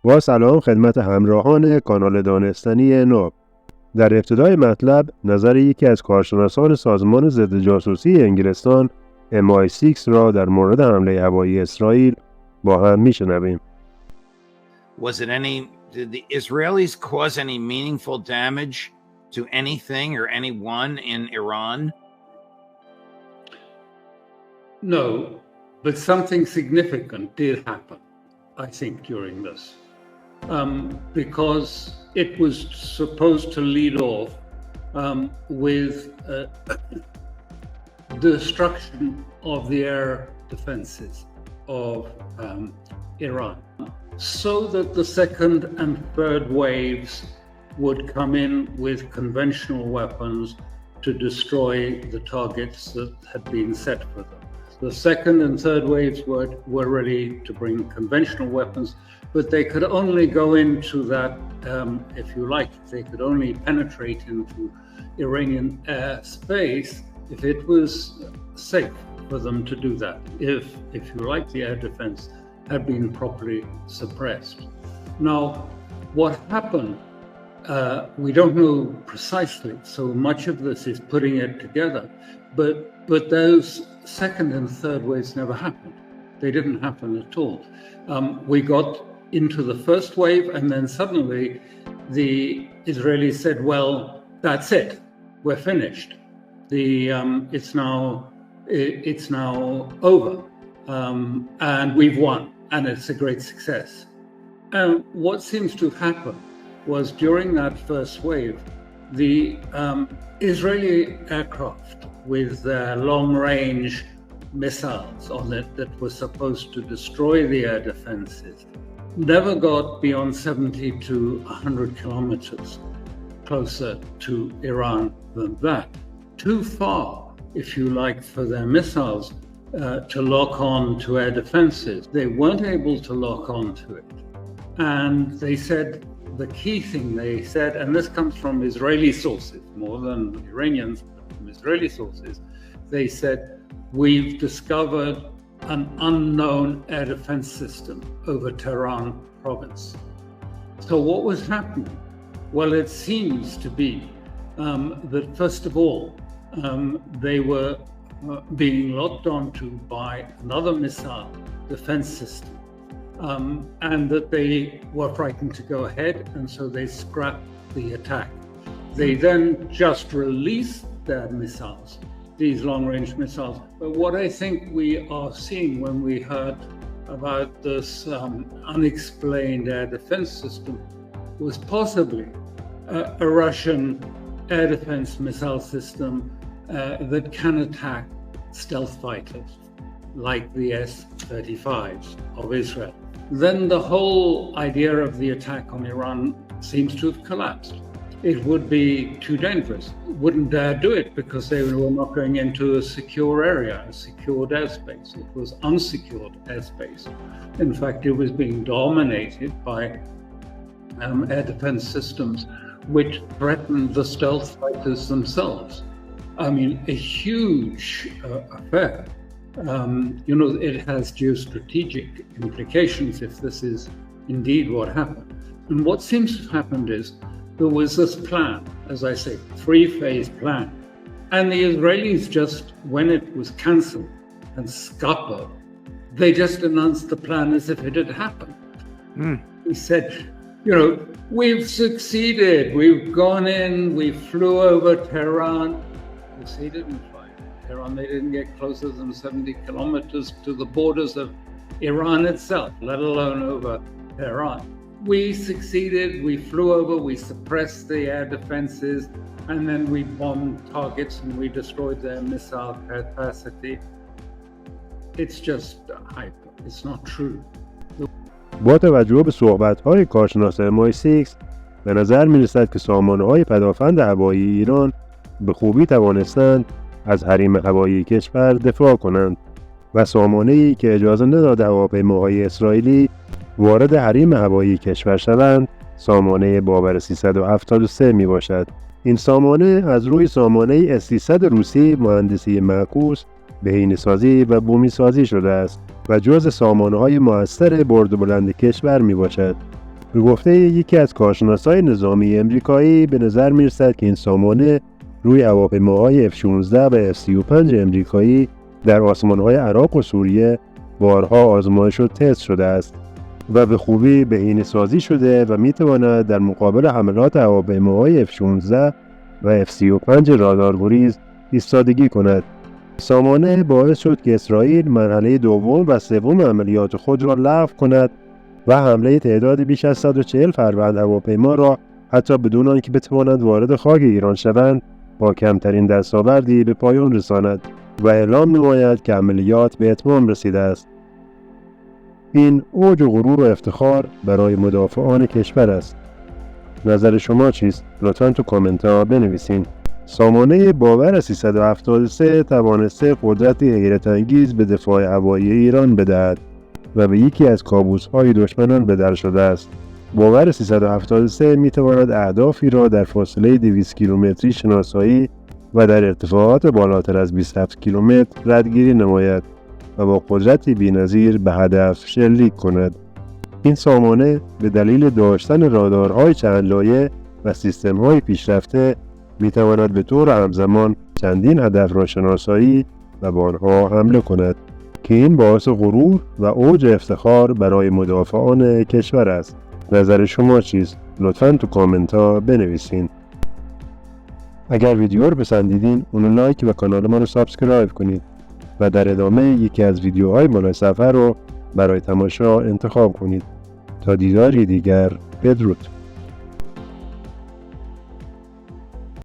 با سلام خدمت همراهان کانال دانستنی ناب. در ابتدای مطلب نظر یکی از کارشناسان سازمان ضد جاسوسی انگلستان MI6 را در مورد حمله هوایی اسرائیل با هم میشنویم. Did the Israelis cause any meaningful damage to anything or anyone in Iran? No, but something significant did happen, I think, during this. Because it was supposed to lead off with destruction of the air defenses of Iran, so that the second and third waves would come in with conventional weapons to destroy the targets that had been set for them. The second and third waves were ready to bring conventional weapons, but they could only go into that, if you like, they could only penetrate into Iranian airspace if it was safe for them to do that, if you like, the air defense had been properly suppressed. Now, what happened, we don't know precisely, so much of this is putting it together, but those second and third waves never happened. They didn't happen at all. We got into the first wave, and then suddenly the Israelis said, well, that's it, we're finished. It's now over, and we've won, and it's a great success. What seems to happen was during that first wave, the Israeli aircraft with long-range missiles on it that were supposed to destroy the air defenses never got beyond 70 to 100 kilometers closer to Iran than that. Too far, if you like, for their missiles to lock on to air defenses. They weren't able to lock on to it. And they said, the key thing they said, and this comes from Israeli sources, more than Iranians, but from Israeli sources, they said, we've discovered an unknown air defense system over Tehran province. So what was happening? Well, it seems to be that first of all, they were being locked onto by another missile defense system, and that they were frightened to go ahead, and so they scrapped the attack. They then just released their missiles, these long-range missiles. But what I think we are seeing when we heard about this unexplained air defense system was possibly a Russian air defense missile system that can attack stealth fighters like the S-35s of Israel. Then the whole idea of the attack on Iran seems to have collapsed. It would be too dangerous. Wouldn't dare do it because they were not going into a secure area, a secured airspace. It was unsecured airspace. In fact, it was being dominated by air defense systems which threatened the stealth fighters themselves. I mean, a huge affair. It has geostrategic implications if this is indeed what happened. And what seems to have happened is there was this plan, as I say, three-phase plan. And the Israelis just, when it was cancelled and scuppered, they just announced the plan as if it had happened. He said, we've succeeded, we've gone in, we flew over Tehran. They didn't fly Tehran, they didn't get closer than 70 kilometers to the borders of Iran itself, let alone over Tehran. We succeeded, we flew over, we suppressed the air defenses, and then we bombed targets and we destroyed their missile capacity. It's just hype, it's not true. با توجه به صحبت‌های کارشناس MI6 به نظر می‌رسد که سامانه‌های پدافند هوایی ایران به خوبی توانستند از حریم هوایی کشور دفاع کنند و سامانه‌ای که اجازه نداد هواپیماهای اسرائیلی وارد حریم هوایی کشور شوند سامانه باور 373 می باشد. این سامانه از روی سامانه S300 روسی مهندسی معکوس بهینه‌سازی و بومی‌سازی شده است و جزء سامانه‌های مؤثر برد بلند کشور میباشد. به گفته یکی از کارشناسای نظامی امریکایی به نظر میرسد که این سامانه روی هواپیماهای F-16 و F-35 امریکایی در آسمانهای عراق و سوریه بارها آزمایش و تست شده است و به خوبی بهینه‌سازی شده و میتواند در مقابل حملات هواپیماهای F-16 و F-35 رادارگریز ایستادگی کند. سامانه باعث شد که اسرائیل مرحله دوم و سوم عملیات خود را لغو کند و حمله تعداد بیش از 140 فروند هواپیما را حتی بدون آنکه بتوانند وارد خاک ایران شوند با کمترین دستاوردی به پایان رساند و اعلام نماید که عملیات به اتمام رسیده است. این اوج و غرور و افتخار برای مدافعان کشور است. نظر شما چیست؟ لطفاً تو کامنت ها بنویسین. سامانه باور 373 توانسته قدرتی حیرت انگیز به دفاع هوایی ایران بدهد و به یکی از کابوس‌های دشمنان بدل شده است. باور 373 می‌تواند اهدافی را در فاصله 200 کیلومتری شناسایی و در ارتفاعات بالاتر از 27 کیلومتر ردگیری نماید و با قدرتی بی‌نظیر به هدف شلیک کند. این سامانه به دلیل داشتن رادارهای چند لایه و سیستم‌های پیشرفته می‌تواند به طور همزمان چندین هدف را شناسایی و به آنها حمله کند که این باعث غرور و اوج افتخار برای مدافعان کشور است. نظر شما چیست؟ لطفاً تو کامنت ها بنویسین. اگر ویدیو رو پسندیدین اونو لایک و کانال ما رو سابسکرایب کنید و در ادامه یکی از ویدیوهای بالای صفحه رو برای تماشا انتخاب کنید. تا دیداری دیگر، بدرود.